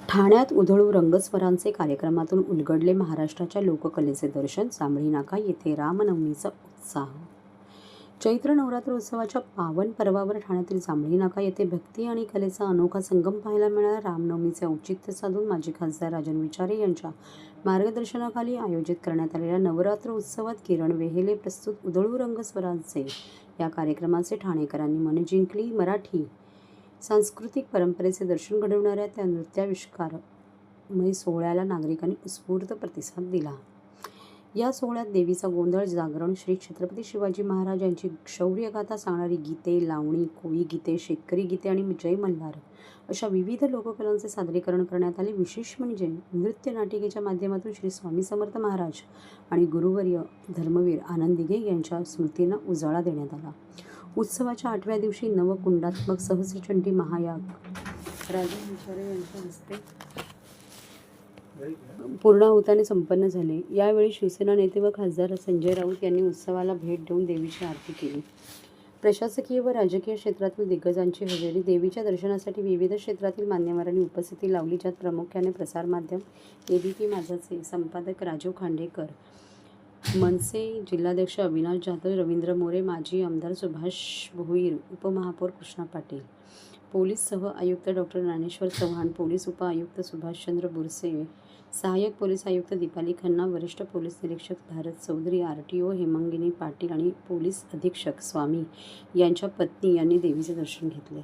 ठाण्यात उधळू रंगस्वरांचे कार्यक्रमातून उलगडले महाराष्ट्राच्या लोककलेचे दर्शन. जांभळी नाका येथे रामनवमीचा उत्साह. चैत्र नवरात्र उत्सवाच्या पावन पर्वावर ठाण्यातील जांभळी नाका येथे भक्ती आणि कलेचा अनोखा संगम पाहायला मिळाला. रामनवमीचे औचित्य साधून माजी खासदार राजन विचारे यांच्या मार्गदर्शनाखाली आयोजित करण्यात आलेल्या नवरात्र उत्सवात किरण वेहेले प्रस्तुत उधळू रंगस्वरांचे या कार्यक्रमाचे ठाणेकरांनी मन जिंकली. मराठी सांस्कृतिक परंपरेचे दर्शन घडवणाऱ्या त्या नृत्याविष्कारमय सोहळ्याला नागरिकांनी उत्स्फूर्त प्रतिसाद दिला. या सोहळ्यात देवीचा गोंधळ, जागरण, श्री छत्रपती शिवाजी महाराज यांची शौर्यगाथा सांगणारी गीते, लावणी, कोळी गीते, शेतकरी गीते आणि जय मल्हार अशा विविध लोककलांचे सादरीकरण करण्यात आले. विशेष म्हणजे नृत्य नाटिकेच्या माध्यमातून श्री स्वामी समर्थ महाराज आणि गुरुवर्य धर्मवीर आनंद दिघे यांच्या स्मृतींना उजाळा देण्यात आला. उत्सवाच्या 8व्या दिवशी नवकुंडात्मक सहस्रचंडी महायाग राजन विचारे यांच्या हस्ते पूर्णाहुताने संपन्न झाले. यावेळी शिवसेना नेते व खासदार संजय राऊत यांनी उत्सवाला भेट देऊन देवीची आरती केली. प्रशासकीय व राजकीय क्षेत्रातील दिग्गजांची हजेरी. देवीच्या दर्शनासाठी विविध क्षेत्रातील मान्यवरांनी उपस्थिती लावली, ज्यात प्रामुख्याने प्रसारमाध्यम, एबीपी माझाचे संपादक राजीव खांडेकर, मनसे जिल्हाध्यक्ष अविनाश जाधव, रवींद्र मोरे, माजी आमदार सुभाष भोईर, उपमहापौर कृष्णा पाटील, पोलीस सह आयुक्त डॉक्टर ज्ञानेश्वर चव्हाण, पोलीस उपआयुक्त सुभाषचंद्र बुरसे, सहाय्यक पोलीस आयुक्त दीपाली खन्ना, वरिष्ठ पोलीस निरीक्षक भारत चौधरी, आरटीओ हेमंगिनी पाटील आणि पोलीस अधीक्षक स्वामी यांच्या पत्नी यांनी देवीचे दर्शन घेतले.